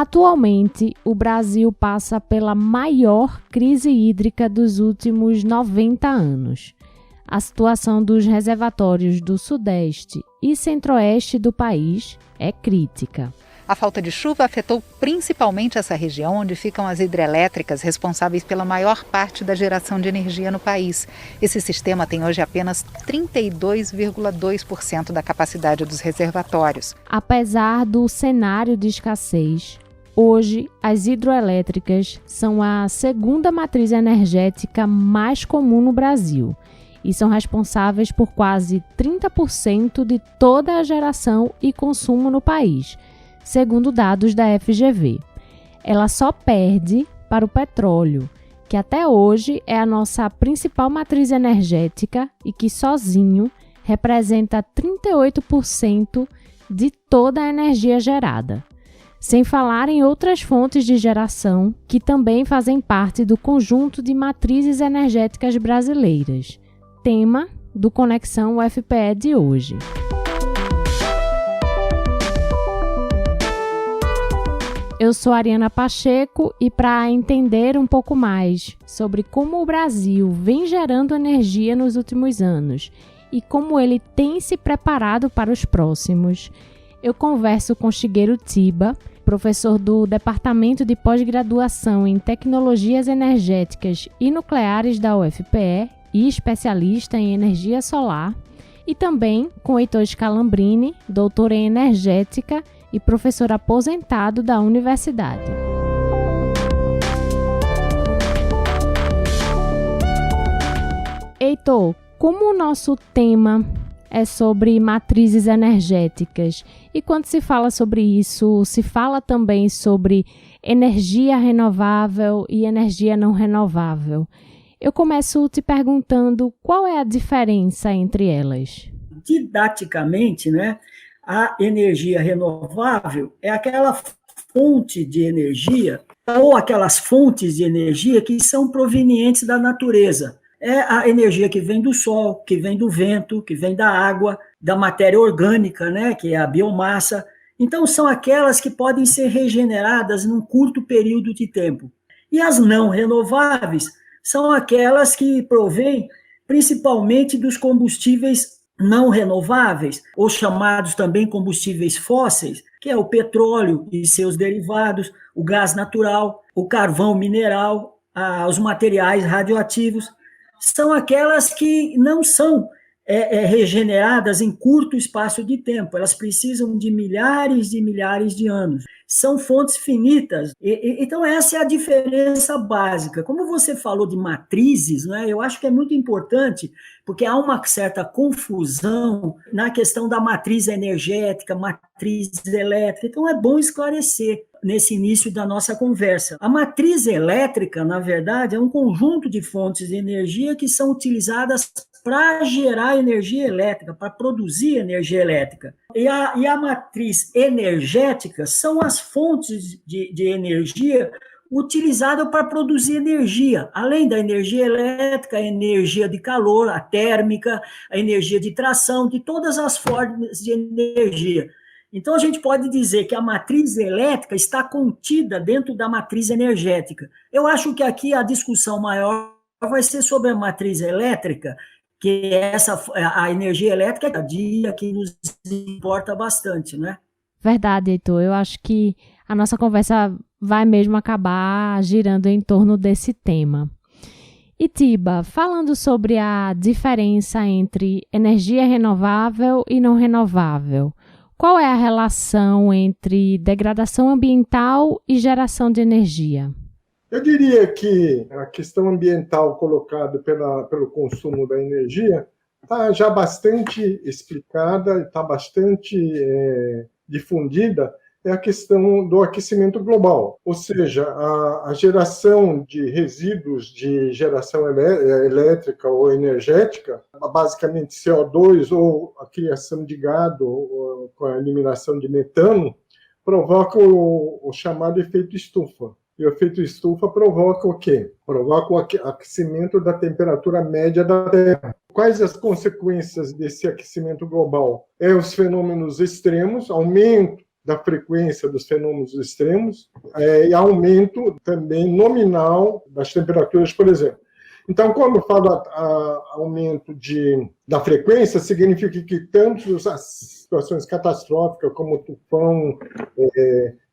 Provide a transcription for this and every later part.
Atualmente, o Brasil passa pela maior crise hídrica dos últimos 90 anos. A situação dos reservatórios do Sudeste e Centro-Oeste do país é crítica. A falta de chuva afetou principalmente essa região, onde ficam as hidrelétricas responsáveis pela maior parte da geração de energia no país. Esse sistema tem hoje apenas 32,2% da capacidade dos reservatórios. Apesar do cenário de escassez, hoje as hidroelétricas são a segunda matriz energética mais comum no Brasil e são responsáveis por quase 30% de toda a geração e consumo no país, segundo dados da FGV. Ela só perde para o petróleo, que até hoje é a nossa principal matriz energética e que sozinho representa 38% de toda a energia gerada. Sem falar em outras fontes de geração que também fazem parte do conjunto de matrizes energéticas brasileiras, tema do Conexão UFPE de hoje. Eu sou Ariana Pacheco e para entender um pouco mais sobre como o Brasil vem gerando energia nos últimos anos e como ele tem se preparado para os próximos, eu converso com Shigeru Chiba, professor do Departamento de Pós-Graduação em Tecnologias Energéticas e Nucleares da UFPE e especialista em energia solar, e também com Heitor Scalambrini, doutor em energética e professor aposentado da universidade. Heitor, como o nosso tema é sobre matrizes energéticas, e quando se fala sobre isso, se fala também sobre energia renovável e energia não renovável. Eu começo te perguntando qual é a diferença entre elas. Didaticamente, a energia renovável é aquela fonte de energia ou aquelas fontes de energia que são provenientes da natureza. É a energia que vem do sol, que vem do vento, que vem da água, da matéria orgânica, que é a biomassa. Então, são aquelas que podem ser regeneradas num curto período de tempo. E as não renováveis são aquelas que provêm principalmente dos combustíveis não renováveis, ou chamados também combustíveis fósseis, que é o petróleo e seus derivados, o gás natural, o carvão mineral, os materiais radioativos. São aquelas que não são regeneradas em curto espaço de tempo, elas precisam de milhares de anos. São fontes finitas. Então, essa é a diferença básica. Como você falou de matrizes, eu acho que é muito importante, porque há uma certa confusão na questão da matriz energética, matriz elétrica. Então, é bom esclarecer nesse início da nossa conversa. A matriz elétrica, na verdade, é um conjunto de fontes de energia que são utilizadas para gerar energia elétrica, para produzir energia elétrica. E a matriz energética são as fontes de energia utilizadas para produzir energia, além da energia elétrica, a energia de calor, a térmica, a energia de tração, de todas as formas de energia. Então, a gente pode dizer que a matriz elétrica está contida dentro da matriz energética. Eu acho que aqui a discussão maior vai ser sobre a matriz elétrica, que a energia elétrica é a dia que nos importa bastante, Verdade, Heitor. Eu acho que a nossa conversa vai mesmo acabar girando em torno desse tema. E Chiba, falando sobre a diferença entre energia renovável e não renovável, qual é a relação entre degradação ambiental e geração de energia? Eu diria que a questão ambiental colocada pelo consumo da energia está já bastante explicada, está bastante difundida, é a questão do aquecimento global. Ou seja, a geração de resíduos de geração elétrica ou energética, basicamente CO2 ou a criação de gado ou com a eliminação de metano, provoca o chamado efeito estufa. E o efeito estufa provoca o quê? Provoca o aquecimento da temperatura média da Terra. Quais as consequências desse aquecimento global? Os fenômenos extremos, aumento da frequência dos fenômenos extremos e aumento também nominal das temperaturas, por exemplo. Então, quando eu falo aumento da frequência, significa que tanto as situações catastróficas como tufão,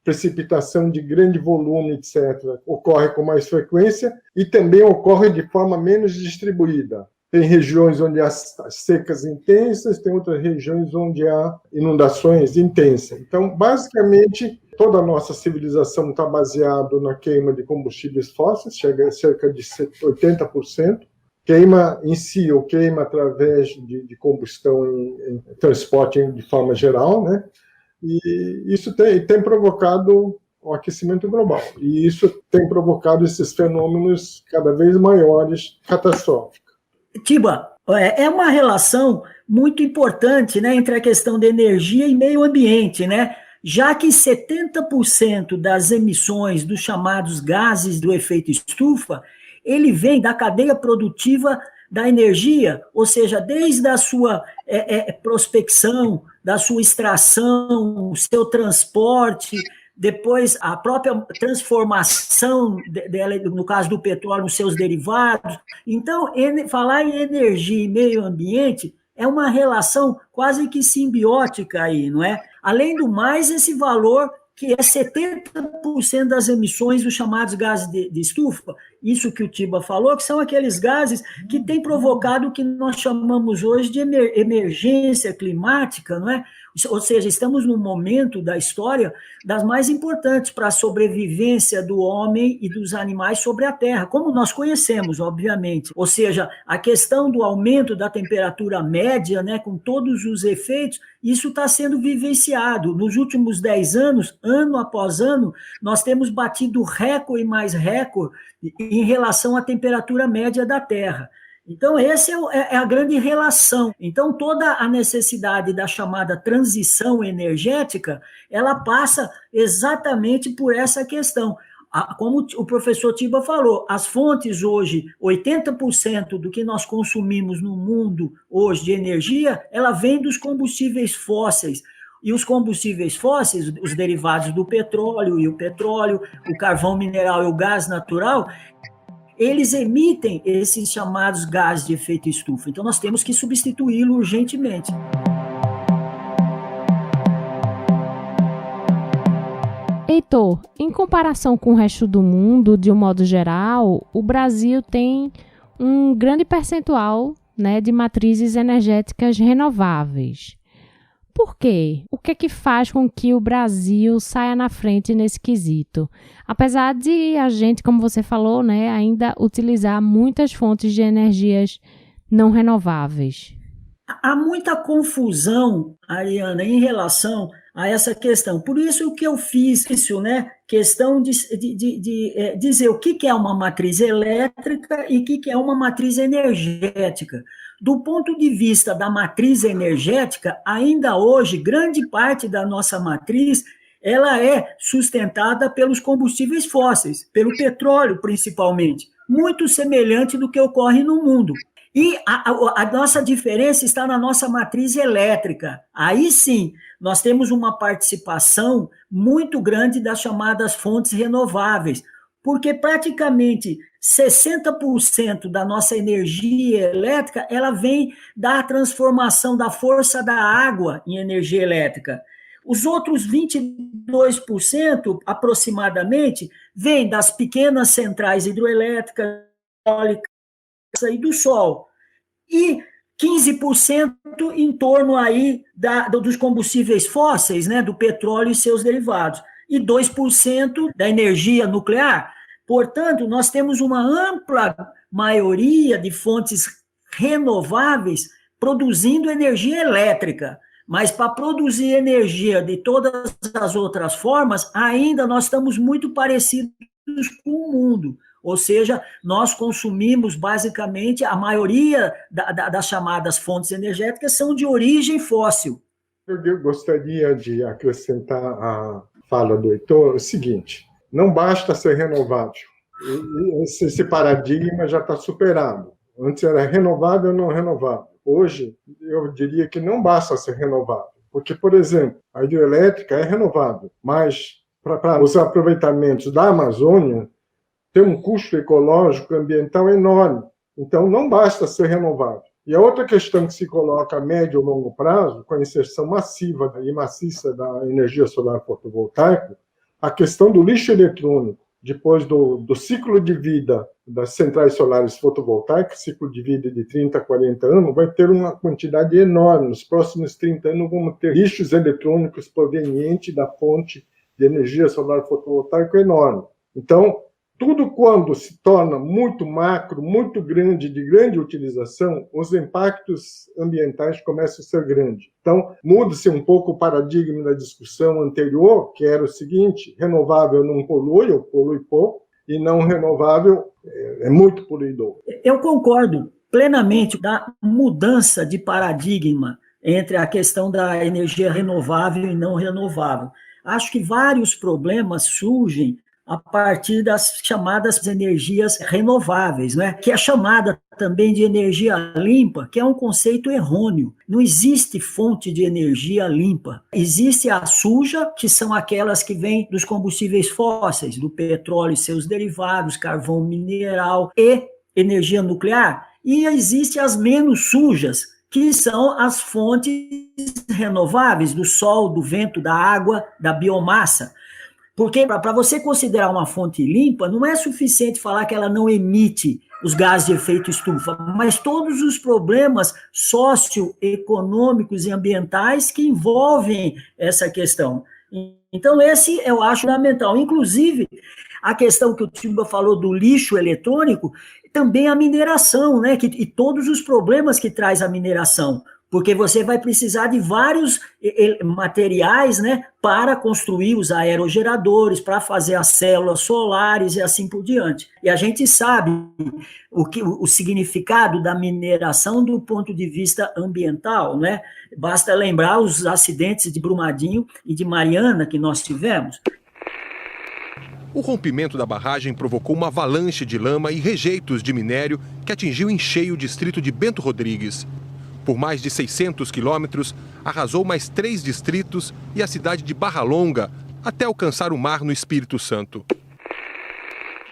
precipitação de grande volume, etc., ocorre com mais frequência e também ocorre de forma menos distribuída. Tem regiões onde há secas intensas, tem outras regiões onde há inundações intensas. Então, basicamente, toda a nossa civilização está baseada na queima de combustíveis fósseis, chega a cerca de 80%. Queima em si, ou queima através de combustão em transporte de forma geral, né? E isso tem provocado o aquecimento global. E isso tem provocado esses fenômenos cada vez maiores, catastróficos. Tiba, é uma relação muito importante, né, entre a questão de energia e meio ambiente, né? Já que 70% das emissões dos chamados gases do efeito estufa, ele vem da cadeia produtiva da energia, ou seja, desde a sua prospecção, da sua extração, o seu transporte, depois a própria transformação dela, no caso do petróleo, nos seus derivados. Então, falar em energia e meio ambiente é uma relação quase que simbiótica aí, não é? Além do mais, esse valor que é 70% das emissões dos chamados gases de estufa, isso que o Tiba falou, que são aqueles gases que têm provocado o que nós chamamos hoje de emergência climática, não é? Ou seja, estamos num momento da história das mais importantes para a sobrevivência do homem e dos animais sobre a Terra, como nós conhecemos, obviamente. Ou seja, a questão do aumento da temperatura média, né, com todos os efeitos, isso está sendo vivenciado. Nos últimos 10 anos, ano após ano, nós temos batido recorde e mais recorde em relação à temperatura média da Terra. Então, essa é a grande relação. Então, toda a necessidade da chamada transição energética, ela passa exatamente por essa questão. Como o professor Tiba falou, as fontes hoje, 80% do que nós consumimos no mundo hoje de energia, ela vem dos combustíveis fósseis. E os combustíveis fósseis, os derivados do petróleo e o petróleo, o carvão mineral e o gás natural, eles emitem esses chamados gases de efeito estufa. Então, nós temos que substituí-lo urgentemente. Heitor, em comparação com o resto do mundo, de um modo geral, o Brasil tem um grande percentual, né, de matrizes energéticas renováveis. Por quê? O que é que faz com que o Brasil saia na frente nesse quesito? Apesar de a gente, como você falou, né, ainda utilizar muitas fontes de energias não renováveis. Há muita confusão, Ariana, em relação a essa questão. Por isso que eu fiz isso, né? Questão de dizer o que é uma matriz elétrica e o que é uma matriz energética. Do ponto de vista da matriz energética, ainda hoje, grande parte da nossa matriz, ela é sustentada pelos combustíveis fósseis, pelo petróleo, principalmente, muito semelhante do que ocorre no mundo. E a nossa diferença está na nossa matriz elétrica. Aí sim, nós temos uma participação muito grande das chamadas fontes renováveis, porque praticamente 60% da nossa energia elétrica ela vem da transformação da força da água em energia elétrica. Os outros 22%, aproximadamente, vêm das pequenas centrais hidroelétricas, eólicas, e do sol, e 15% em torno aí dos combustíveis fósseis, né, do petróleo e seus derivados, e 2% da energia nuclear. Portanto, nós temos uma ampla maioria de fontes renováveis produzindo energia elétrica, mas para produzir energia de todas as outras formas, ainda nós estamos muito parecidos com o mundo. Ou seja, nós consumimos basicamente, a maioria das chamadas fontes energéticas são de origem fóssil. Eu gostaria de acrescentar à fala do Heitor o seguinte: não basta ser renovável. Esse paradigma já está superado. Antes era renovável ou não renovável. Hoje, eu diria que não basta ser renovável. Porque, por exemplo, a hidrelétrica é renovável, mas para os aproveitamentos da Amazônia tem um custo ecológico e ambiental enorme. Então, não basta ser renovável. E a outra questão que se coloca a médio e longo prazo, com a inserção massiva e maciça da energia solar fotovoltaica, a questão do lixo eletrônico, depois do ciclo de vida das centrais solares fotovoltaicas, ciclo de vida de 30 a 40 anos, vai ter uma quantidade enorme. Nos próximos 30 anos vamos ter lixos eletrônicos provenientes da fonte de energia solar fotovoltaica enorme. Então, tudo quando se torna muito macro, muito grande, de grande utilização, os impactos ambientais começam a ser grandes. Então, muda-se um pouco o paradigma da discussão anterior, que era o seguinte: renovável não polui, ou polui pouco, e não renovável é muito poluidor. Eu concordo plenamente da mudança de paradigma entre a questão da energia renovável e não renovável. Acho que vários problemas surgem a partir das chamadas energias renováveis, né? Que é chamada também de energia limpa, que é um conceito errôneo. Não existe fonte de energia limpa. Existe a suja, que são aquelas que vêm dos combustíveis fósseis, do petróleo e seus derivados, carvão mineral e energia nuclear. E existem as menos sujas, que são as fontes renováveis, do sol, do vento, da água, da biomassa. Porque para você considerar uma fonte limpa, não é suficiente falar que ela não emite os gases de efeito estufa, mas todos os problemas socioeconômicos e ambientais que envolvem essa questão. Então, esse eu acho fundamental. Inclusive, a questão que o Timba falou do lixo eletrônico, também a mineração, né? E todos os problemas que traz a mineração. Porque você vai precisar de vários materiais, né, para construir os aerogeradores, para fazer as células solares e assim por diante. E a gente sabe o significado da mineração do ponto de vista ambiental, né? Basta lembrar os acidentes de Brumadinho e de Mariana que nós tivemos. O rompimento da barragem provocou uma avalanche de lama e rejeitos de minério que atingiu em cheio o distrito de Bento Rodrigues. Por mais de 600 quilômetros, arrasou mais 3 distritos e a cidade de Barra Longa, até alcançar o mar no Espírito Santo.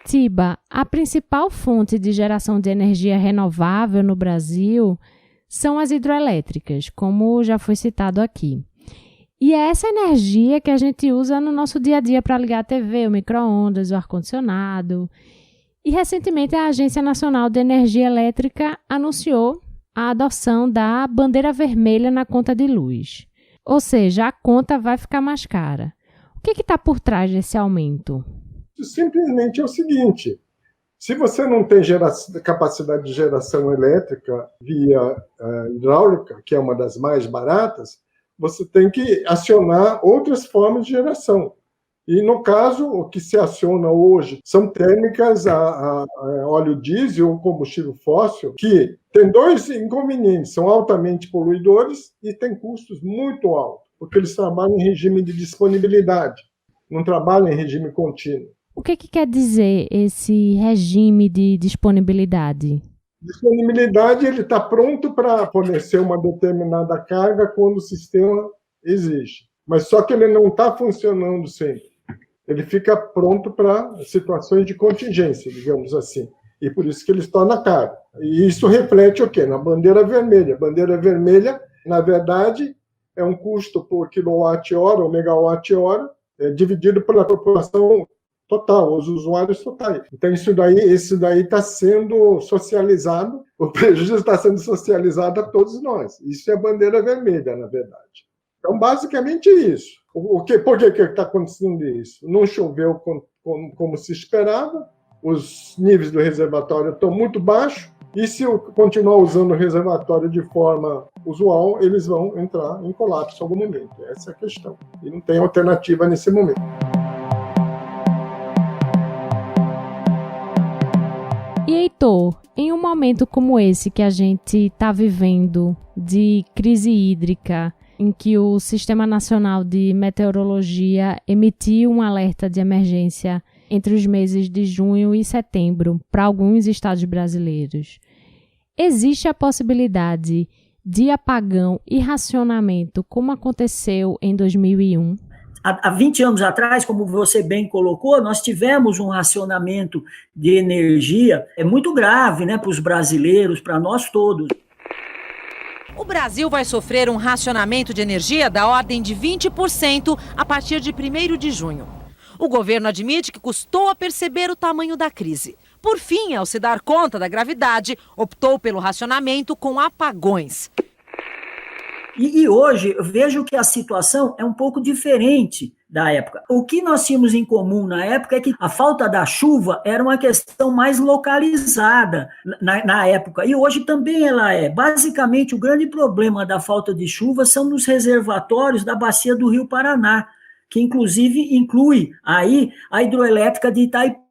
Tiba, a principal fonte de geração de energia renovável no Brasil são as hidroelétricas, como já foi citado aqui. E é essa energia que a gente usa no nosso dia a dia para ligar a TV, o micro-ondas, o ar-condicionado. E recentemente a Agência Nacional de Energia Elétrica anunciou a adoção da bandeira vermelha na conta de luz. Ou seja, a conta vai ficar mais cara. O que está por trás desse aumento? Simplesmente é o seguinte: se você não tem capacidade de geração elétrica via hidráulica, que é uma das mais baratas, você tem que acionar outras formas de geração. E, no caso, o que se aciona hoje são térmicas a óleo diesel ou combustível fóssil, que tem 2 inconvenientes: são altamente poluidores e têm custos muito altos, porque eles trabalham em regime de disponibilidade, não trabalham em regime contínuo. O que quer dizer esse regime de disponibilidade? Disponibilidade, ele está pronto para fornecer uma determinada carga quando o sistema exige, mas só que ele não está funcionando sempre. Ele fica pronto para situações de contingência, digamos assim. E por isso que ele se torna caro. E isso reflete o quê? Na bandeira vermelha. A bandeira vermelha, na verdade, é um custo por quilowatt-hora ou megawatt-hora dividido pela população total, os usuários totais. Então, isso daí está sendo socializado, o prejuízo está sendo socializado a todos nós. Isso é a bandeira vermelha, na verdade. Então, basicamente isso. Por que está acontecendo isso? Não choveu como se esperava, os níveis do reservatório estão muito baixos, e se eu continuar usando o reservatório de forma usual, eles vão entrar em colapso em algum momento. Essa é a questão. E não tem alternativa nesse momento. E Heitor, em um momento como esse que a gente está vivendo, de crise hídrica, em que o Sistema Nacional de Meteorologia emitiu um alerta de emergência entre os meses de junho e setembro para alguns estados brasileiros, existe a possibilidade de apagão e racionamento, como aconteceu em 2001? Há 20 anos atrás, como você bem colocou, nós tivemos um racionamento de energia muito grave, né, para os brasileiros, para nós todos. O Brasil vai sofrer um racionamento de energia da ordem de 20% a partir de 1º de junho. O governo admite que custou a perceber o tamanho da crise. Por fim, ao se dar conta da gravidade, optou pelo racionamento com apagões. E hoje eu vejo que a situação é um pouco diferente da época. O que nós tínhamos em comum na época é que a falta da chuva era uma questão mais localizada na época, e hoje também ela é. Basicamente, o grande problema da falta de chuva são nos reservatórios da bacia do Rio Paraná, que inclusive inclui aí a hidroelétrica de Itaipu,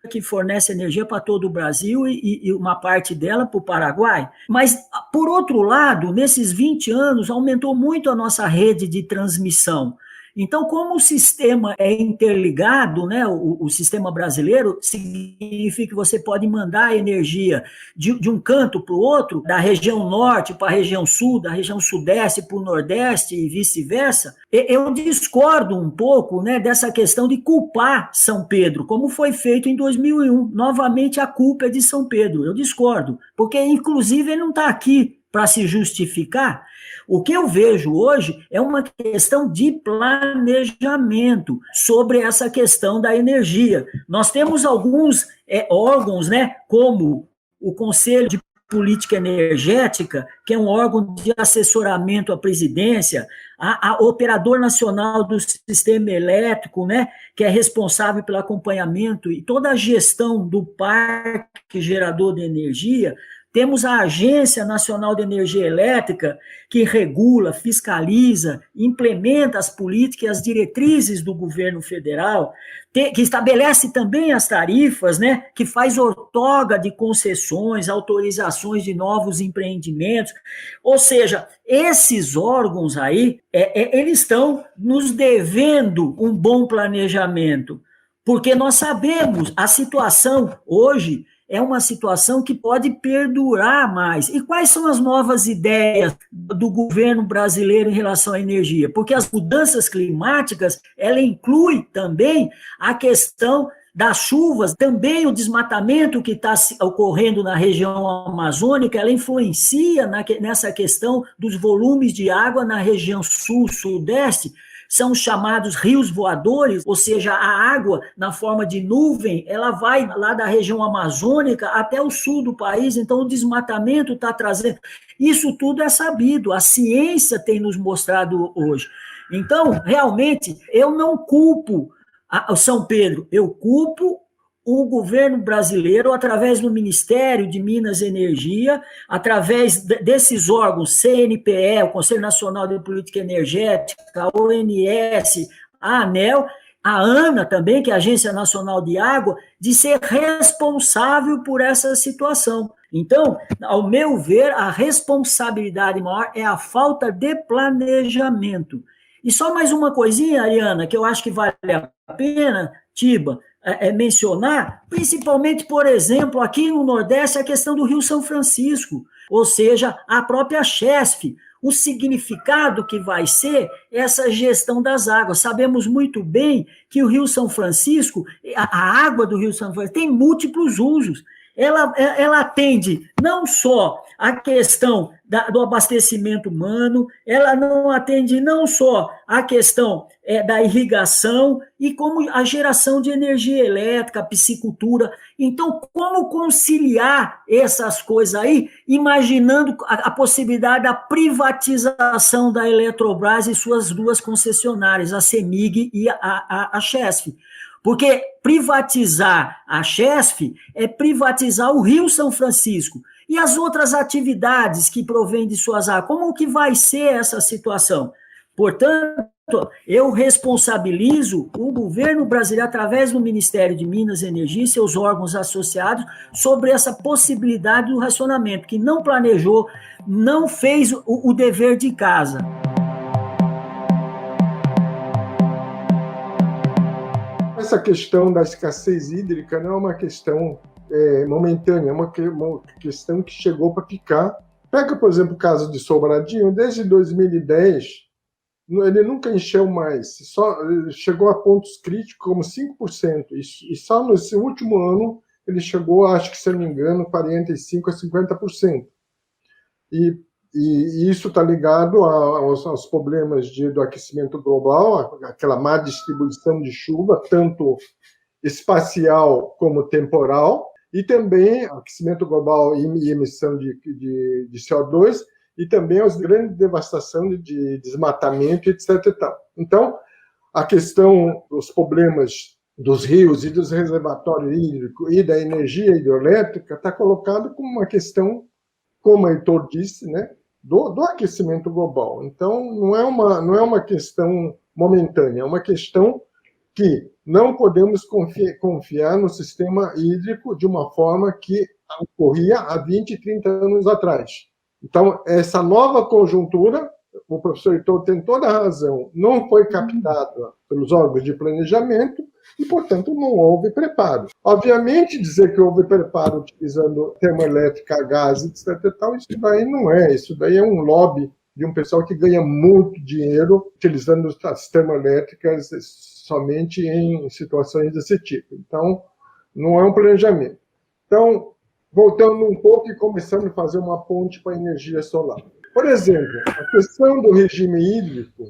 que fornece energia para todo o Brasil e uma parte dela para o Paraguai. Mas, por outro lado, nesses 20 anos, aumentou muito a nossa rede de transmissão. Então, como o sistema é interligado, né, o sistema brasileiro, significa que você pode mandar energia de um canto para o outro, da região norte para a região sul, da região sudeste para o nordeste e vice-versa. Eu discordo um pouco, né, dessa questão de culpar São Pedro, como foi feito em 2001. Novamente, a culpa é de São Pedro. Eu discordo, porque, inclusive, ele não está aqui para se justificar. O que eu vejo hoje é uma questão de planejamento sobre essa questão da energia. Nós temos alguns órgãos, né, como o Conselho de Política Energética, que é um órgão de assessoramento à presidência, a Operador Nacional do Sistema Elétrico, né, que é responsável pelo acompanhamento e toda a gestão do parque gerador de energia. Temos a Agência Nacional de Energia Elétrica, que regula, fiscaliza, implementa as políticas e as diretrizes do governo federal, que estabelece também as tarifas, né, que faz outorga de concessões, autorizações de novos empreendimentos. Ou seja, esses órgãos aí, eles estão nos devendo um bom planejamento, porque nós sabemos a situação hoje é uma situação que pode perdurar mais. E quais são as novas ideias do governo brasileiro em relação à energia? Porque as mudanças climáticas, ela inclui também a questão das chuvas, também o desmatamento que está ocorrendo na região amazônica, ela influencia nessa questão dos volumes de água na região sul, sudeste. São chamados rios voadores, ou seja, a água na forma de nuvem, ela vai lá da região amazônica até o sul do país, então o desmatamento está trazendo. Isso tudo é sabido, a ciência tem nos mostrado hoje. Então, realmente, eu não culpo o São Pedro, eu culpo o governo brasileiro, através do Ministério de Minas e Energia, através desses órgãos, CNPE, o Conselho Nacional de Política Energética, a ONS, a ANEEL, a ANA também, que é a Agência Nacional de Água, de ser responsável por essa situação. Então, ao meu ver, a responsabilidade maior é a falta de planejamento. E só mais uma coisinha, Ariana, que eu acho que vale a pena, Tiba, mencionar, principalmente, por exemplo, aqui no Nordeste, a questão do Rio São Francisco, ou seja, a própria Chesf, o significado que vai ser essa gestão das águas. Sabemos muito bem que o Rio São Francisco, a água do Rio São Francisco, tem múltiplos usos. Ela atende não só a questão do abastecimento humano, ela não atende não só a questão da irrigação e como a geração de energia elétrica, a piscicultura. Então, como conciliar essas coisas aí, imaginando a possibilidade da privatização da Eletrobras e suas duas concessionárias, a CEMIG e a Chesf? Porque privatizar a Chesf é privatizar o Rio São Francisco. E as outras atividades que provêm de suas águas, como que vai ser essa situação? Portanto, eu responsabilizo o governo brasileiro, através do Ministério de Minas e Energia e seus órgãos associados, sobre essa possibilidade do racionamento, que não planejou, não fez o dever de casa. Essa questão da escassez hídrica não é uma questão momentânea, é uma questão que chegou para ficar Pega, por exemplo, o caso de Sobradinho, desde 2010, ele nunca encheu mais, só chegou a pontos críticos como 5%, e só nesse último ano ele chegou, acho que, se não me engano, 45% a 50%. E isso está ligado aos problemas do aquecimento global, aquela má distribuição de chuva, tanto espacial como temporal, e também aquecimento global e emissão de CO2, e também as grandes devastações de desmatamento, etc. E tal. Então, a questão dos problemas dos rios e dos reservatórios hídricos e da energia hidroelétrica está colocado como uma questão, como o Heitor disse, né, do aquecimento global. Então, não é uma questão momentânea, é uma questão que não podemos confiar no sistema hídrico de uma forma que ocorria há 20, 30 anos atrás. Então, essa nova conjuntura, o professor Heitor tem toda a razão, não foi captada pelos órgãos de planejamento e, portanto, não houve preparo. Obviamente, dizer que houve preparo utilizando termoelétrica a gás, etc. Isso daí não é. Isso daí é um lobby de um pessoal que ganha muito dinheiro utilizando as termoelétricas somente em situações desse tipo. Então, não é um planejamento. Então, voltando um pouco e começando a fazer uma ponte para a energia solar. Por exemplo, a questão do regime hídrico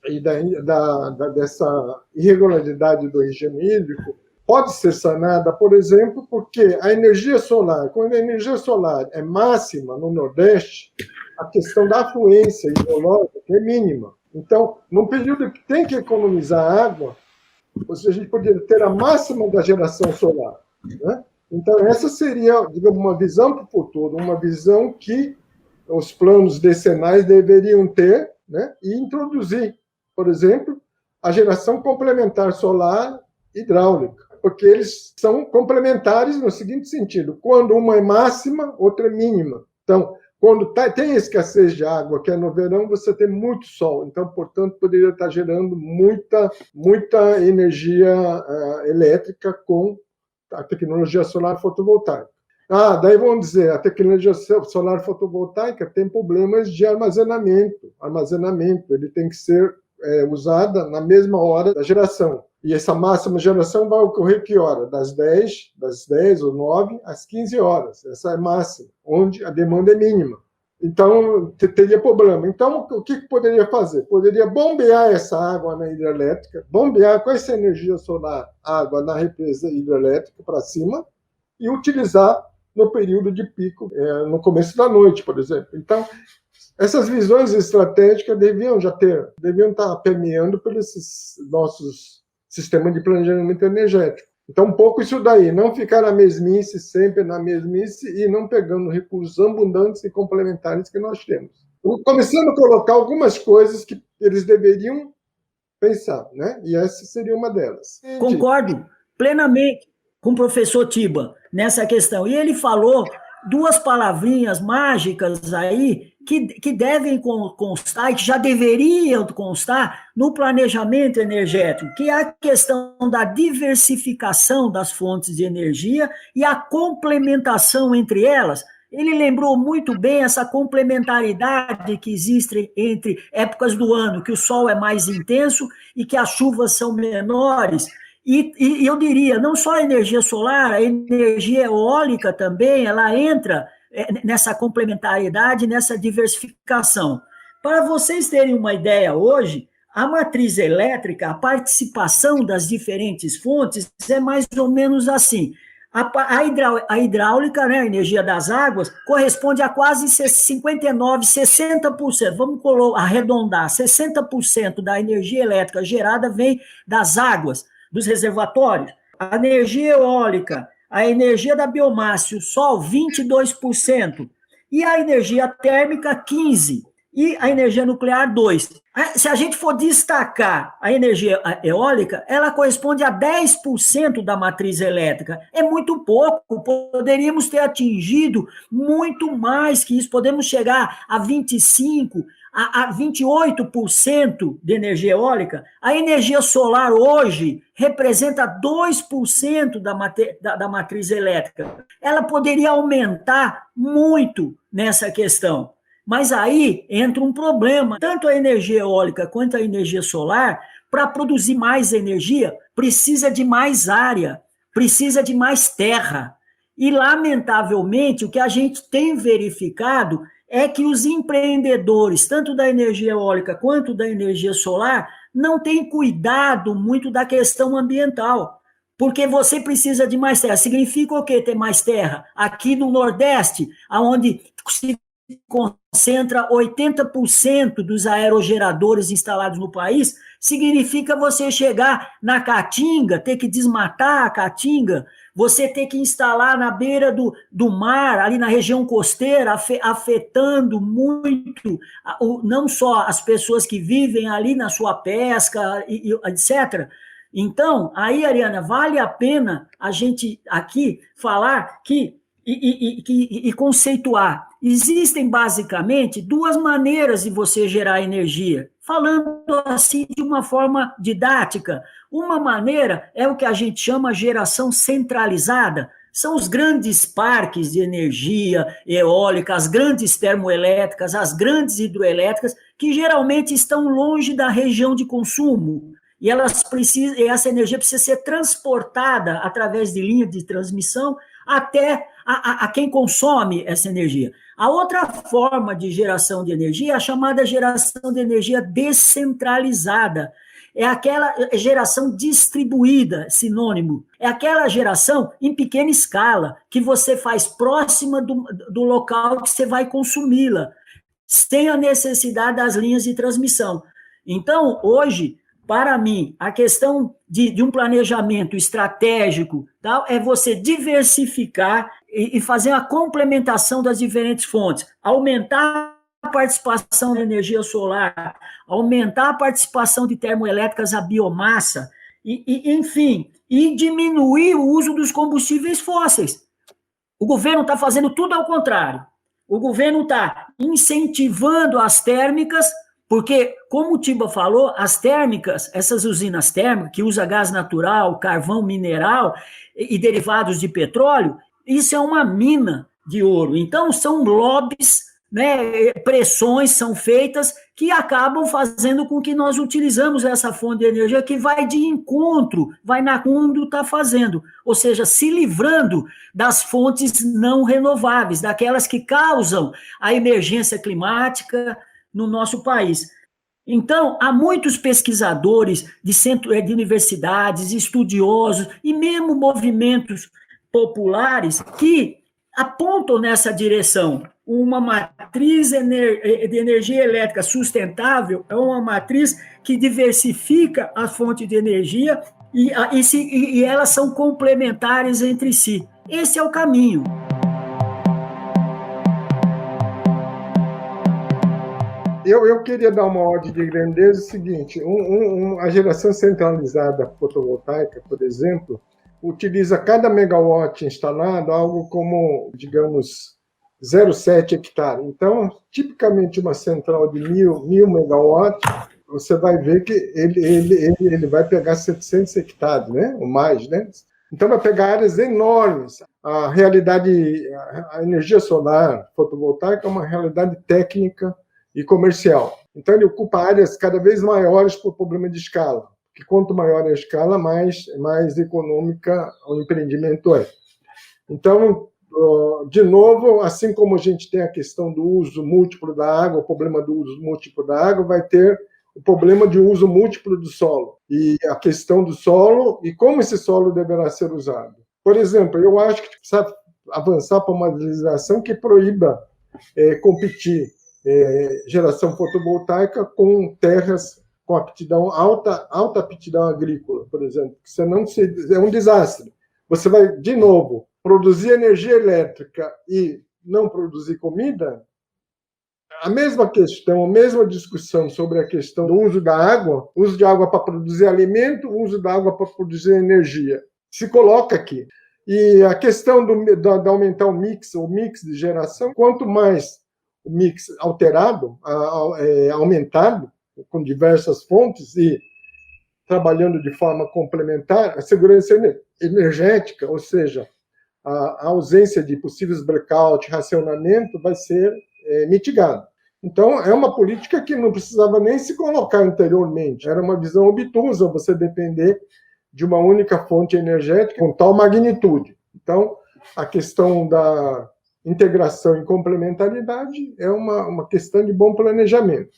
e dessa irregularidade do regime hídrico pode ser sanada, por exemplo, porque a energia solar, quando a energia solar é máxima no Nordeste, a questão da afluência hidrológica é mínima. Então, num período que tem que economizar água, ou seja, a gente poderia ter a máxima da geração solar, né? Então, essa seria, digamos, uma visão para o futuro, uma visão que os planos decenais deveriam ter, né, e introduzir, por exemplo, a geração complementar solar hidráulica, porque eles são complementares no seguinte sentido: quando uma é máxima, outra é mínima. Então, quando tem escassez de água, que é no verão, você tem muito sol. Então, portanto, poderia estar gerando muita energia elétrica com a tecnologia solar fotovoltaica. Daí vamos dizer, a tecnologia solar fotovoltaica tem problemas de armazenamento. Ele tem que ser usada na mesma hora da geração. E essa máxima geração vai ocorrer que hora? Das 10 ou 9 às 15 horas. Essa é máxima, onde a demanda é mínima. Então, teria problema. Então, o que poderia fazer? Poderia bombear essa água na hidrelétrica, bombear com essa energia solar água na represa hidrelétrica para cima e utilizar no período de pico, no começo da noite, por exemplo. Então, essas visões estratégicas deviam estar permeando por esses nossos sistemas de planejamento energético. Então, um pouco isso daí, não ficar na mesmice, sempre na mesmice, e não pegando recursos abundantes e complementares que nós temos. Começando a colocar algumas coisas que eles deveriam pensar, né? E essa seria uma delas. Concordo plenamente com o professor Tiba nessa questão. E ele falou duas palavrinhas mágicas aí que devem constar e que já deveriam constar no planejamento energético, que é a questão da diversificação das fontes de energia e a complementação entre elas. Ele lembrou muito bem essa complementaridade que existe entre épocas do ano, que o sol é mais intenso e que as chuvas são menores. E eu diria, não só a energia solar, a energia eólica também, ela entra nessa complementaridade, nessa diversificação. Para vocês terem uma ideia hoje, a matriz elétrica, a participação das diferentes fontes é mais ou menos assim. A hidráulica, né, a energia das águas, corresponde a quase 59%, 60%. Vamos arredondar, 60% da energia elétrica gerada vem das águas, dos reservatórios. A energia eólica, a energia da biomassa, o sol, 22%. E a energia térmica, 15%. e a energia nuclear 2. Se a gente for destacar a energia eólica, ela corresponde a 10% da matriz elétrica. É muito pouco, poderíamos ter atingido muito mais que isso, podemos chegar a 25%, a 28% de energia eólica. A energia solar hoje representa 2% da matriz elétrica. Ela poderia aumentar muito nessa questão. Mas aí entra um problema. Tanto a energia eólica quanto a energia solar, para produzir mais energia, precisa de mais área, precisa de mais terra. E, lamentavelmente, o que a gente tem verificado é que os empreendedores, tanto da energia eólica quanto da energia solar, não têm cuidado muito da questão ambiental. Porque você precisa de mais terra. Significa o quê ter mais terra? Aqui no Nordeste, onde se concentra 80% dos aerogeradores instalados no país, significa você chegar na Caatinga, ter que desmatar a Caatinga, você ter que instalar na beira do mar, ali na região costeira, afetando muito, não só as pessoas que vivem ali na sua pesca, etc. Então, aí, Ariana, vale a pena a gente aqui falar e conceituar. Existem, basicamente, duas maneiras de você gerar energia. Falando assim de uma forma didática, uma maneira é o que a gente chama geração centralizada. São os grandes parques de energia eólica, as grandes termoelétricas, as grandes hidroelétricas, que geralmente estão longe da região de consumo. E essa energia precisa ser transportada através de linha de transmissão até a quem consome essa energia. A outra forma de geração de energia é a chamada geração de energia descentralizada. É aquela geração distribuída, sinônimo. É aquela geração em pequena escala, que você faz próxima do local que você vai consumi-la, sem a necessidade das linhas de transmissão. Então, hoje, para mim, a questão de um planejamento estratégico tal, é você diversificar e fazer a complementação das diferentes fontes, aumentar a participação da energia solar, aumentar a participação de termoelétricas à biomassa, enfim, e diminuir o uso dos combustíveis fósseis. O governo está fazendo tudo ao contrário. O governo está incentivando as térmicas, porque, como o Tiba falou, as térmicas, essas usinas térmicas, que usam gás natural, carvão mineral e derivados de petróleo, isso é uma mina de ouro. Então, são lobbies, né, pressões são feitas que acabam fazendo com que nós utilizamos essa fonte de energia que vai de encontro, vai na mundo está fazendo, ou seja, se livrando das fontes não renováveis, daquelas que causam a emergência climática no nosso país. Então, há muitos pesquisadores de universidades, estudiosos e mesmo movimentos populares que apontam nessa direção. Uma matriz de energia elétrica sustentável é uma matriz que diversifica a fonte de energia e elas são complementares entre si. Esse é o caminho. Eu queria dar uma ordem de grandeza seguinte, a geração centralizada fotovoltaica, por exemplo, utiliza cada megawatt instalado algo como, digamos, 0,7 hectare. Então, tipicamente uma central de 1.000 megawatts, você vai ver que ele vai pegar 700 hectares, né? Ou mais, né? Então, vai pegar áreas enormes. A energia solar fotovoltaica é uma realidade técnica e comercial. Então, ele ocupa áreas cada vez maiores por problema de escala. Que quanto maior a escala, mais econômica o empreendimento é. Então, de novo, assim como a gente tem a questão do uso múltiplo da água, o problema do uso múltiplo da água, vai ter o problema de uso múltiplo do solo. E a questão do solo e como esse solo deverá ser usado. Por exemplo, eu acho que precisa avançar para uma legislação que proíba competir geração fotovoltaica com terras com aptidão, alta aptidão agrícola, por exemplo, senão é um desastre. Você vai, de novo, produzir energia elétrica e não produzir comida, a mesma questão, a mesma discussão sobre a questão do uso da água, uso de água para produzir alimento, uso da água para produzir energia, se coloca aqui. E a questão de aumentar o mix de geração, quanto mais o mix alterado, aumentado, com diversas fontes e trabalhando de forma complementar, a segurança energética, ou seja, a ausência de possíveis blackout, racionamento, vai ser mitigada. Então, é uma política que não precisava nem se colocar anteriormente. Era uma visão obtusa você depender de uma única fonte energética com tal magnitude. Então, a questão da integração e complementaridade é uma questão de bom planejamento.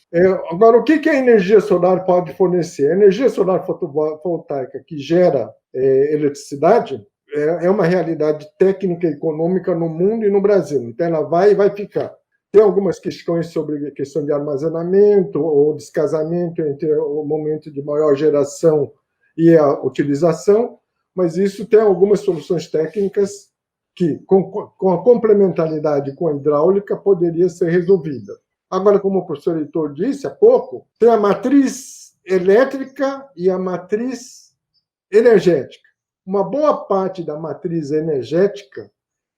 Agora, o que a energia solar pode fornecer? A energia solar fotovoltaica que gera eletricidade é uma realidade técnica e econômica no mundo e no Brasil. Então, ela vai e vai ficar. Tem algumas questões sobre a questão de armazenamento ou descasamento entre o momento de maior geração e a utilização, mas isso tem algumas soluções técnicas que, com a complementaridade com a hidráulica, poderia ser resolvida. Agora, como o professor Heitor disse há pouco, tem a matriz elétrica e a matriz energética. Uma boa parte da matriz energética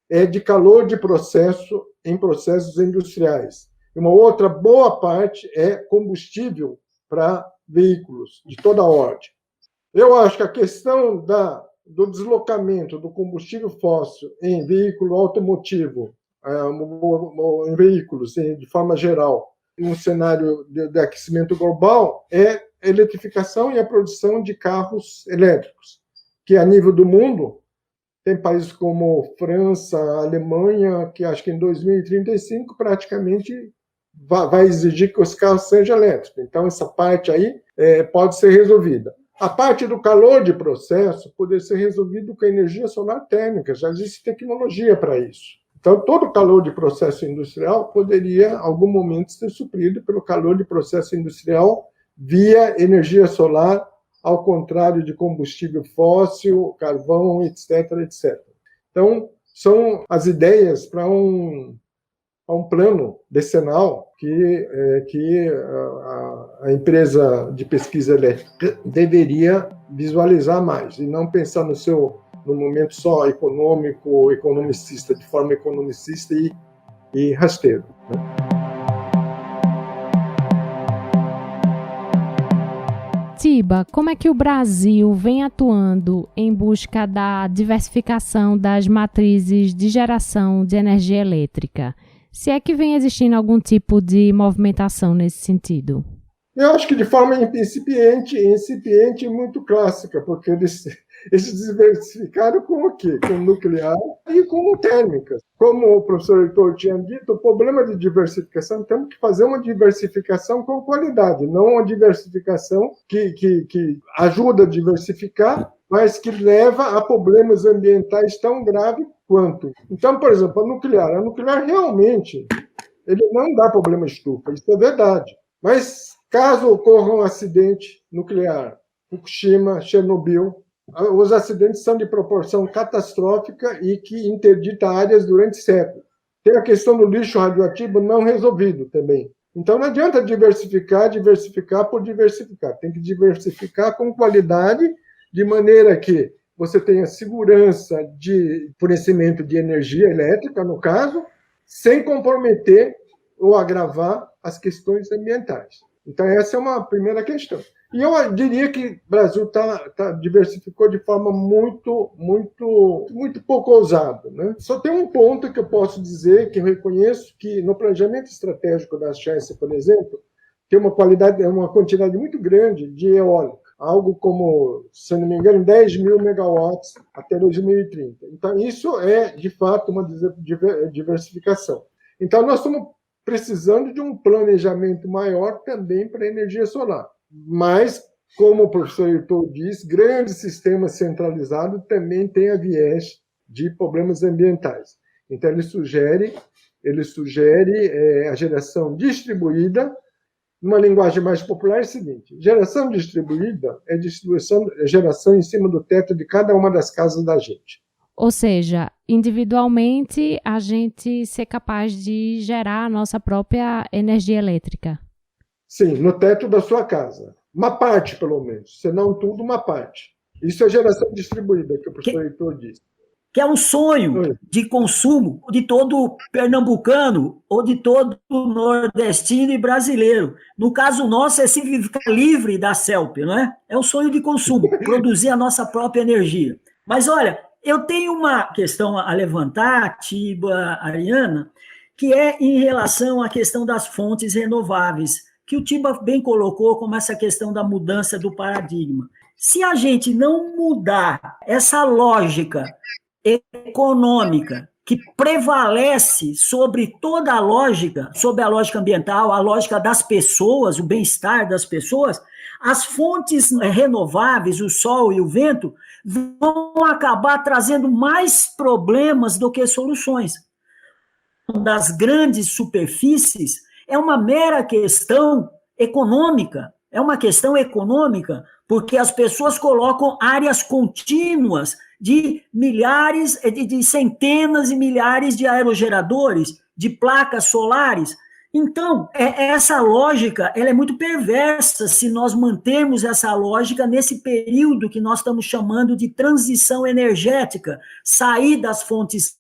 é de calor de processo em processos industriais. E uma outra boa parte é combustível para veículos de toda ordem. Eu acho que a questão do deslocamento do combustível fóssil em veículo automotivo, em veículos de forma geral, no cenário de aquecimento global, é a eletrificação e a produção de carros elétricos, que a nível do mundo, tem países como França, Alemanha, que acho que em 2035 praticamente vai exigir que os carros sejam elétricos. Então, essa parte aí pode ser resolvida. A parte do calor de processo poderia ser resolvido com a energia solar térmica, já existe tecnologia para isso. Então, todo o calor de processo industrial poderia, em algum momento, ser suprido pelo calor de processo industrial via energia solar, ao contrário de combustível fóssil, carvão, etc., etc. Então, são as ideias para um plano decenal que a empresa de pesquisa elétrica deveria visualizar mais, e não pensar no momento só econômico, economicista, de forma economicista e rasteiro, né? Tiba, como é que o Brasil vem atuando em busca da diversificação das matrizes de geração de energia elétrica? Se é que vem existindo algum tipo de movimentação nesse sentido? Eu acho que de forma incipiente e muito clássica, porque eles diversificaram com o quê? Com nuclear e com térmicas. Como o professor Heitor tinha dito, o problema de diversificação, temos que fazer uma diversificação com qualidade, não uma diversificação que ajuda a diversificar, mas que leva a problemas ambientais tão graves quanto. Então, por exemplo, a nuclear realmente ele não dá problema estufa, isso é verdade. Mas caso ocorra um acidente nuclear, Fukushima, Chernobyl, os acidentes são de proporção catastrófica e que interdita áreas durante séculos. Tem a questão do lixo radioativo não resolvido também. Então, não adianta diversificar por diversificar. Tem que diversificar com qualidade, de maneira que você tenha segurança de fornecimento de energia elétrica, no caso, sem comprometer ou agravar as questões ambientais. Então, essa é uma primeira questão. E eu diria que o Brasil diversificou de forma muito pouco ousada, né? Só tem um ponto que eu posso dizer, que eu reconheço, que no planejamento estratégico da Chance, por exemplo, tem uma quantidade muito grande de eólica, algo como, se não me engano, 10 mil megawatts até 2030. Então, isso é, de fato, uma diversificação. Então, nós estamos precisando de um planejamento maior também para a energia solar. Mas, como o professor Heitor diz, grandes sistemas centralizados também têm a viés de problemas ambientais. Então, ele sugere a geração distribuída. Numa linguagem mais popular é o seguinte: geração distribuída é geração em cima do teto de cada uma das casas da gente. Ou seja, individualmente a gente ser capaz de gerar a nossa própria energia elétrica. Sim, no teto da sua casa. Uma parte, pelo menos. Se não tudo, uma parte. Isso é geração distribuída, que o professor Heitor disse. Que é um sonho de consumo de todo pernambucano ou de todo nordestino e brasileiro. No caso nosso, é ficar livre da CELP, não é? É um sonho de consumo, produzir a nossa própria energia. Mas, olha, eu tenho uma questão a levantar, Tiba, Ariana, que é em relação à questão das fontes renováveis, que o Tiba bem colocou como essa questão da mudança do paradigma. Se a gente não mudar essa lógica econômica que prevalece sobre toda a lógica, sobre a lógica ambiental, a lógica das pessoas, o bem-estar das pessoas, as fontes renováveis, o sol e o vento, vão acabar trazendo mais problemas do que soluções. Das grandes superfícies é uma mera questão econômica, porque as pessoas colocam áreas contínuas de milhares, de centenas e milhares de aerogeradores, de placas solares. Então, essa lógica ela é muito perversa se nós mantermos essa lógica nesse período que nós estamos chamando de transição energética, sair das fontes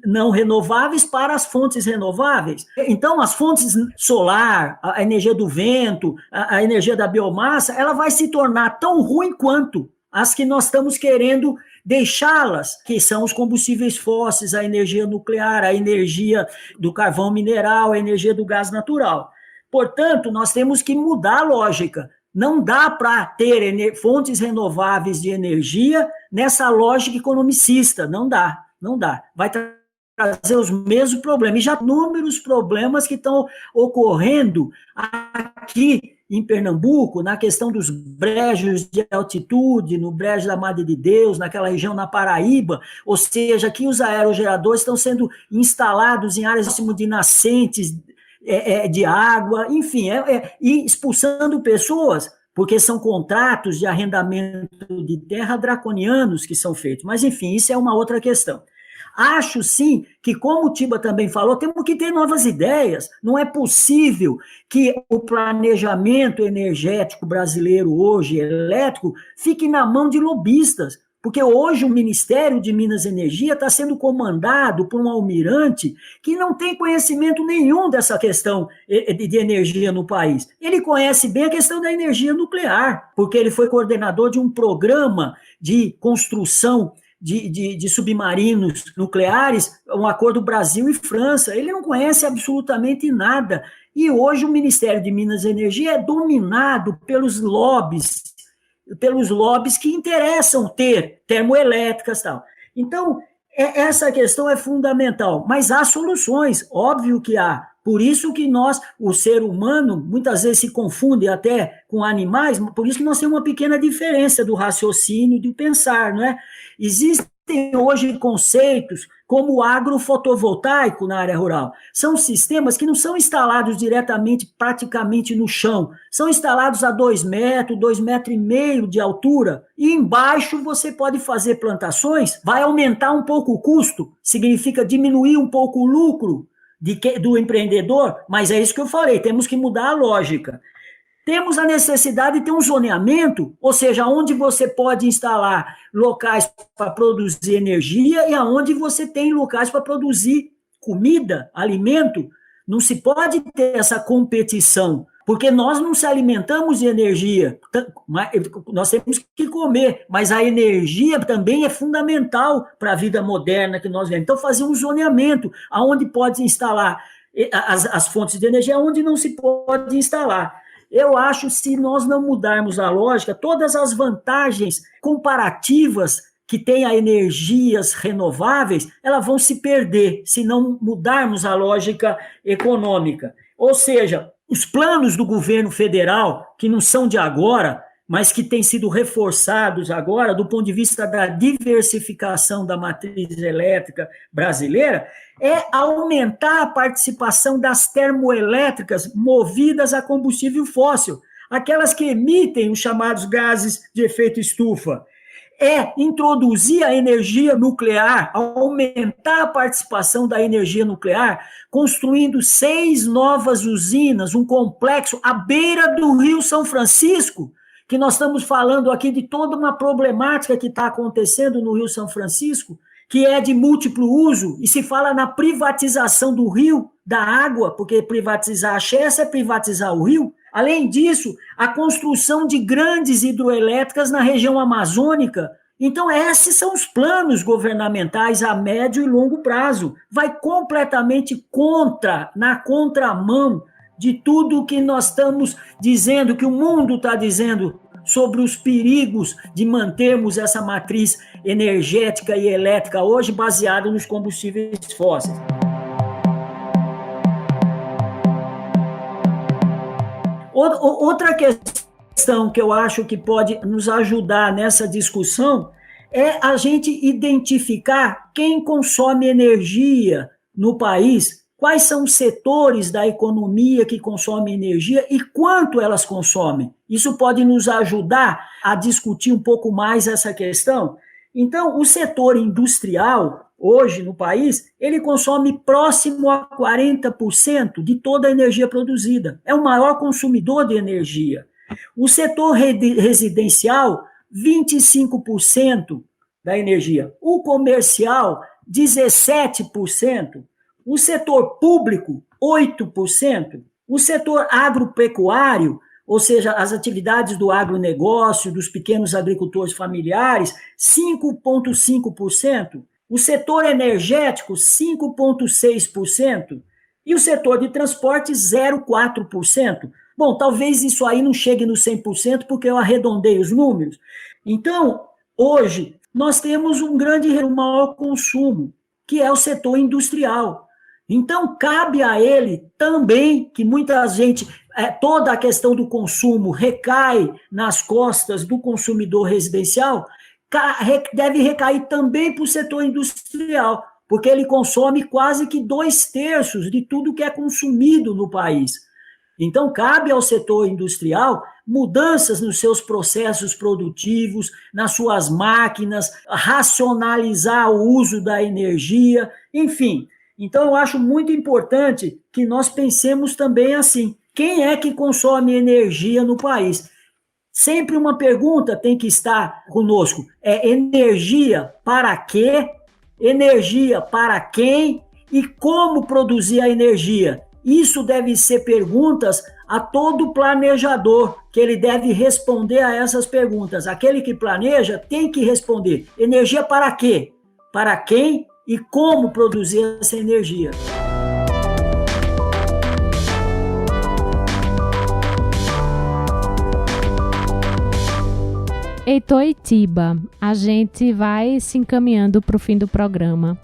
não renováveis para as fontes renováveis. Então, as fontes solar, a energia do vento, a energia da biomassa, ela vai se tornar tão ruim quanto as que nós estamos querendo deixá-las, que são os combustíveis fósseis, a energia nuclear, a energia do carvão mineral, a energia do gás natural. Portanto, nós temos que mudar a lógica. Não dá para ter fontes renováveis de energia nessa lógica economicista, não dá. Vai trazer os mesmos problemas. E já inúmeros problemas que estão ocorrendo aqui em Pernambuco, na questão dos brejos de altitude, no brejo da Madre de Deus, naquela região na Paraíba, ou seja, aqui os aerogeradores estão sendo instalados em áreas de nascentes de água, enfim, e expulsando pessoas, porque são contratos de arrendamento de terra draconianos que são feitos. Mas, enfim, isso é uma outra questão. Acho, sim, que, como o Tiba também falou, temos que ter novas ideias. Não é possível que o planejamento energético brasileiro hoje, elétrico, fique na mão de lobistas. Porque hoje o Ministério de Minas e Energia está sendo comandado por um almirante que não tem conhecimento nenhum dessa questão de energia no país. Ele conhece bem a questão da energia nuclear, porque ele foi coordenador de um programa de construção de submarinos nucleares, um acordo Brasil e França. Ele não conhece absolutamente nada. E hoje o Ministério de Minas e Energia é dominado pelos lobbies que interessam ter termoelétricas e tal. Então, essa questão é fundamental, mas há soluções, óbvio que há. Por isso que nós, o ser humano, muitas vezes se confunde até com animais, por isso que nós temos uma pequena diferença do raciocínio e do pensar, não é? Existem hoje conceitos como o agrofotovoltaico na área rural. São sistemas que não são instalados diretamente, praticamente no chão. São instalados a 2 metros, 2,5 metros de altura. E embaixo você pode fazer plantações, vai aumentar um pouco o custo, significa diminuir um pouco o lucro do empreendedor, mas é isso que eu falei, temos que mudar a lógica. Temos a necessidade de ter um zoneamento, ou seja, onde você pode instalar locais para produzir energia e aonde você tem locais para produzir comida, alimento. Não se pode ter essa competição, porque nós não se alimentamos de energia, nós temos que comer, mas a energia também é fundamental para a vida moderna que nós vemos. Então, fazer um zoneamento, aonde pode instalar as fontes de energia, onde não se pode instalar. Eu acho que se nós não mudarmos a lógica, todas as vantagens comparativas que tem a energias renováveis, elas vão se perder se não mudarmos a lógica econômica. Ou seja, os planos do governo federal, que não são de agora, mas que têm sido reforçados agora, do ponto de vista da diversificação da matriz elétrica brasileira, é aumentar a participação das termoelétricas movidas a combustível fóssil, aquelas que emitem os chamados gases de efeito estufa. é introduzir a energia nuclear, aumentar a participação da energia nuclear, construindo 6 novas usinas, um complexo à beira do Rio São Francisco, que nós estamos falando aqui de toda uma problemática que está acontecendo no Rio São Francisco, que é de múltiplo uso, e se fala na privatização do rio, da água, porque privatizar a Chessa é privatizar o rio. Além disso, a construção de grandes hidroelétricas na região amazônica. Então, esses são os planos governamentais a médio e longo prazo. Vai completamente na contramão de tudo que nós estamos dizendo, que o mundo está dizendo sobre os perigos de mantermos essa matriz energética e elétrica hoje baseada nos combustíveis fósseis. Outra questão que eu acho que pode nos ajudar nessa discussão é a gente identificar quem consome energia no país, quais são os setores da economia que consomem energia e quanto elas consomem. Isso pode nos ajudar a discutir um pouco mais essa questão. Então, o setor industrial, hoje no país, ele consome próximo a 40% de toda a energia produzida. É o maior consumidor de energia. O setor residencial, 25% da energia. O comercial, 17%. O setor público, 8%. O setor agropecuário, ou seja, as atividades do agronegócio, dos pequenos agricultores familiares, 5,5%. O setor energético, 5,6%. E o setor de transporte, 0,4%. Bom, talvez isso aí não chegue no 100%, porque eu arredondei os números. Então, hoje, nós temos um maior consumo, que é o setor industrial. Então, cabe a ele também, que muita gente, toda a questão do consumo recai nas costas do consumidor residencial, deve recair também para o setor industrial, porque ele consome quase que 2/3 de tudo que é consumido no país. Então, cabe ao setor industrial mudanças nos seus processos produtivos, nas suas máquinas, racionalizar o uso da energia, enfim. Então, eu acho muito importante que nós pensemos também assim, quem é que consome energia no país? Sempre uma pergunta tem que estar conosco, é energia para quê? Energia para quem? E como produzir a energia? Isso deve ser perguntas a todo planejador, que ele deve responder a essas perguntas. Aquele que planeja tem que responder, energia para quê? Para quem? E como produzir essa energia. Heitor e Tiba, a gente vai se encaminhando para o fim do programa.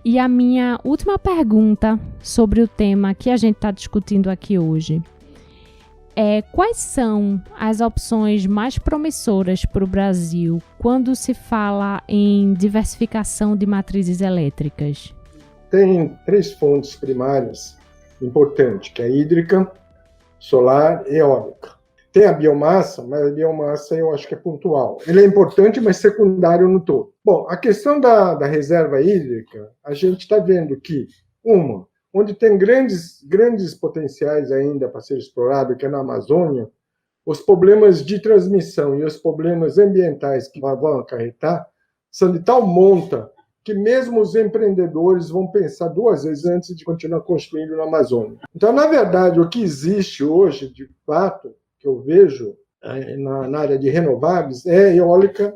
E a minha última pergunta sobre o tema que a gente está discutindo aqui hoje é: quais são as opções mais promissoras para o Brasil quando se fala em diversificação de matrizes elétricas? Tem 3 fontes primárias importantes, que é a hídrica, solar e eólica. Tem a biomassa, mas a biomassa eu acho que é pontual. Ele é importante, mas secundário no todo. Bom, a questão da reserva hídrica, a gente está vendo que, onde tem grandes potenciais ainda para ser explorado, que é na Amazônia, os problemas de transmissão e os problemas ambientais que vão acarretar são de tal monta que mesmo os empreendedores vão pensar 2 vezes antes de continuar construindo na Amazônia. Então, na verdade, o que existe hoje, de fato, que eu vejo na área de renováveis, é a eólica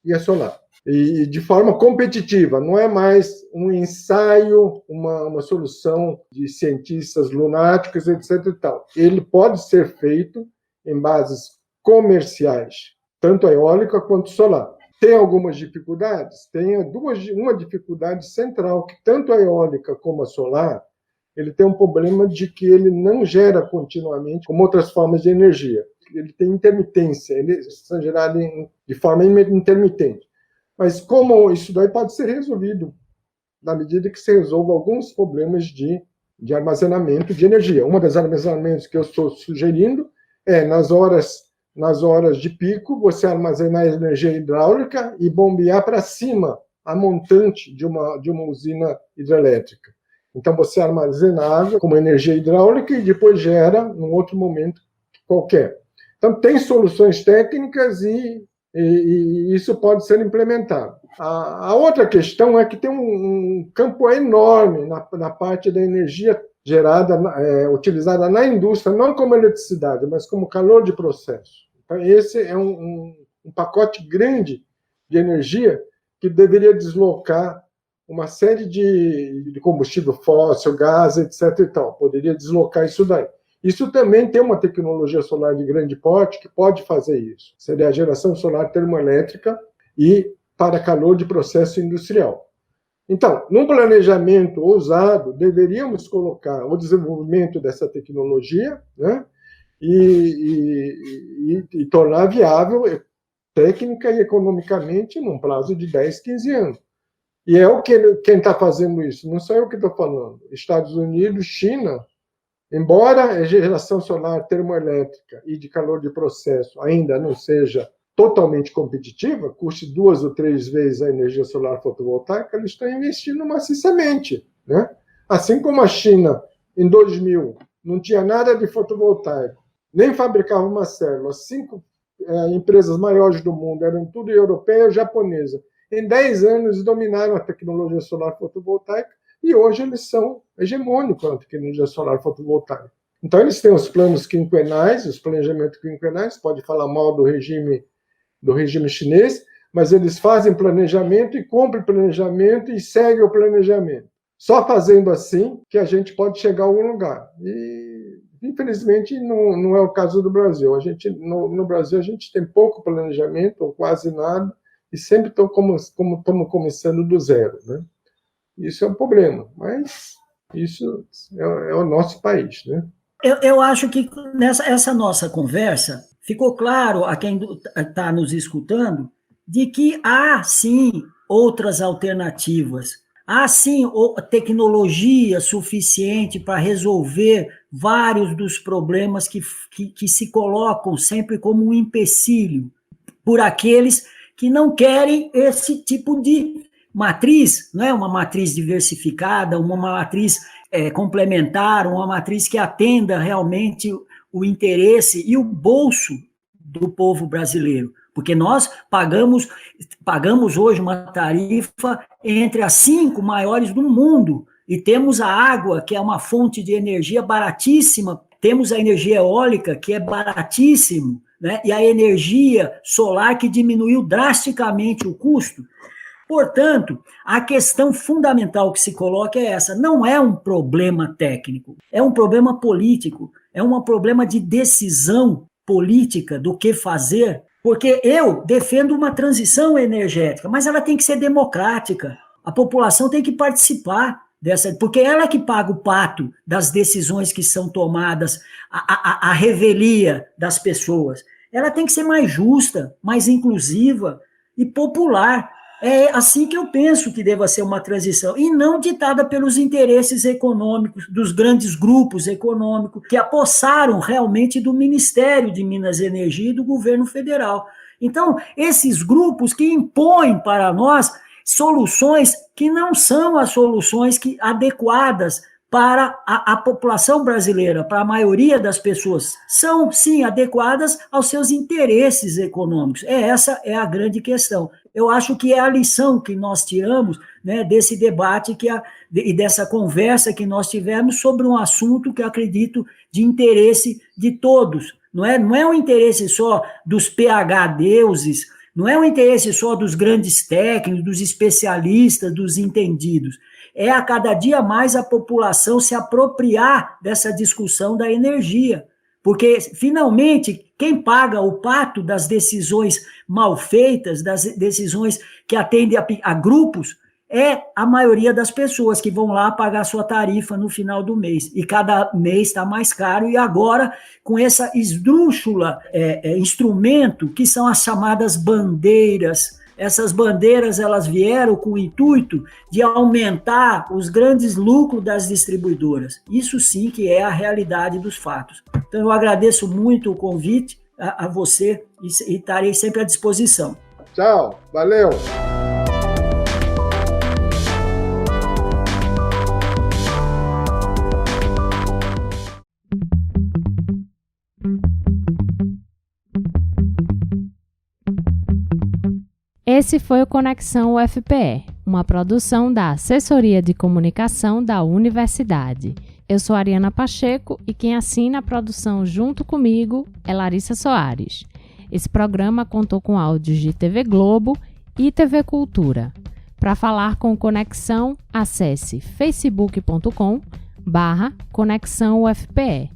e a solar. E de forma competitiva, não é mais um ensaio, uma solução de cientistas lunáticos, etc. E tal. Ele pode ser feito em bases comerciais, tanto a eólica quanto a solar. Tem algumas dificuldades? Tem uma dificuldade central, que tanto a eólica como a solar, ele tem um problema de que ele não gera continuamente como outras formas de energia. Ele tem intermitência, ele precisa gerar de forma intermitente. Mas como isso daí pode ser resolvido na medida que se resolva alguns problemas de armazenamento de energia. Uma das armazenamentos que eu estou sugerindo é nas horas nas horas de pico, você armazenar energia hidráulica e bombear para cima a montante de uma usina hidrelétrica. Então, você armazena água como energia hidráulica e depois gera num outro momento qualquer. Então, tem soluções técnicas e isso pode ser implementado. A outra questão é que tem um campo enorme na parte da energia gerada, utilizada na indústria, não como eletricidade, mas como calor de processo. Então, esse é um pacote grande de energia que deveria deslocar uma série de combustível fóssil, gás, etc. e tal. Poderia deslocar isso daí. Isso também tem uma tecnologia solar de grande porte que pode fazer isso. Seria a geração solar termoelétrica e para calor de processo industrial. Então, num planejamento ousado, deveríamos colocar o desenvolvimento dessa tecnologia, né, e tornar viável técnica e economicamente num prazo de 10, 15 anos. E é quem está fazendo isso, não sou eu que estou falando. Estados Unidos, China, embora a geração solar termoelétrica e de calor de processo ainda não seja totalmente competitiva, custe 2 ou 3 vezes a energia solar fotovoltaica, eles estão investindo maciçamente, né? Assim como a China, em 2000, não tinha nada de fotovoltaico, nem fabricava uma célula. 5 empresas maiores do mundo eram tudo europeia ou japonesa. Em 10 anos, dominaram a tecnologia solar fotovoltaica e hoje eles são hegemônicos na tecnologia solar fotovoltaica. Então, eles têm os planos quinquenais, os planejamentos quinquenais, pode falar mal do regime chinês, mas eles fazem planejamento e cumprem planejamento e seguem o planejamento. Só fazendo assim que a gente pode chegar a algum lugar. E, infelizmente, não é o caso do Brasil. No Brasil, a gente tem pouco planejamento, ou quase nada, e sempre estamos começando do zero, né? Isso é um problema, mas isso é o nosso país, né? Eu acho que nessa nossa conversa ficou claro a quem está nos escutando de que há, sim, outras alternativas. Há, sim, tecnologia suficiente para resolver vários dos problemas que se colocam sempre como um empecilho por aqueles que não querem esse tipo de matriz, não é uma matriz diversificada, uma matriz complementar, uma matriz que atenda realmente o interesse e o bolso do povo brasileiro. Porque nós pagamos hoje uma tarifa entre as 5 maiores do mundo, e temos a água, que é uma fonte de energia baratíssima, temos a energia eólica, que é baratíssimo, né? E a energia solar, que diminuiu drasticamente o custo. Portanto, a questão fundamental que se coloca é essa: não é um problema técnico, é um problema político, é um problema de decisão política do que fazer, porque eu defendo uma transição energética, mas ela tem que ser democrática, a população tem que participar dessa, porque ela é que paga o pato das decisões que são tomadas, a revelia das pessoas. Ela tem que ser mais justa, mais inclusiva e popular. É assim que eu penso que deva ser uma transição, e não ditada pelos interesses econômicos, dos grandes grupos econômicos, que apossaram realmente do Ministério de Minas e Energia e do governo federal. Então, esses grupos que impõem para nós soluções que não são as soluções adequadas para a população brasileira, para a maioria das pessoas, são, sim, adequadas aos seus interesses econômicos. Essa é a grande questão. Eu acho que é a lição que nós tiramos, né, desse debate e dessa conversa que nós tivemos sobre um assunto que eu acredito de interesse de todos. Não é um interesse só dos PH deuses, não é um interesse só dos grandes técnicos, dos especialistas, dos entendidos. É a cada dia mais a população se apropriar dessa discussão da energia, porque, finalmente, quem paga o pato das decisões mal feitas, das decisões que atendem a grupos, é a maioria das pessoas que vão lá pagar sua tarifa no final do mês. E cada mês está mais caro, e agora, com essa esdrúxula instrumento, que são as chamadas bandeiras. Essas bandeiras, elas vieram com o intuito de aumentar os grandes lucros das distribuidoras. Isso sim que é a realidade dos fatos. Então, eu agradeço muito o convite, a você e estarei sempre à disposição. Tchau, valeu! Esse foi o Conexão UFPE, uma produção da Assessoria de Comunicação da Universidade. Eu sou Ariana Pacheco e quem assina a produção junto comigo é Larissa Soares. Esse programa contou com áudios de TV Globo e TV Cultura. Para falar com Conexão, acesse facebook.com/Conexão UFPE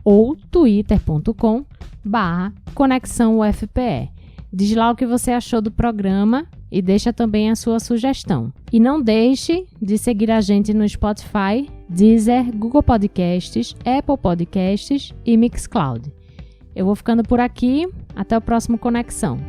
ou twitter.com/Conexão UFPE. Diz lá o que você achou do programa e deixa também a sua sugestão. E não deixe de seguir a gente no Spotify, Deezer, Google Podcasts, Apple Podcasts e Mixcloud. Eu vou ficando por aqui. Até o próximo Conexão.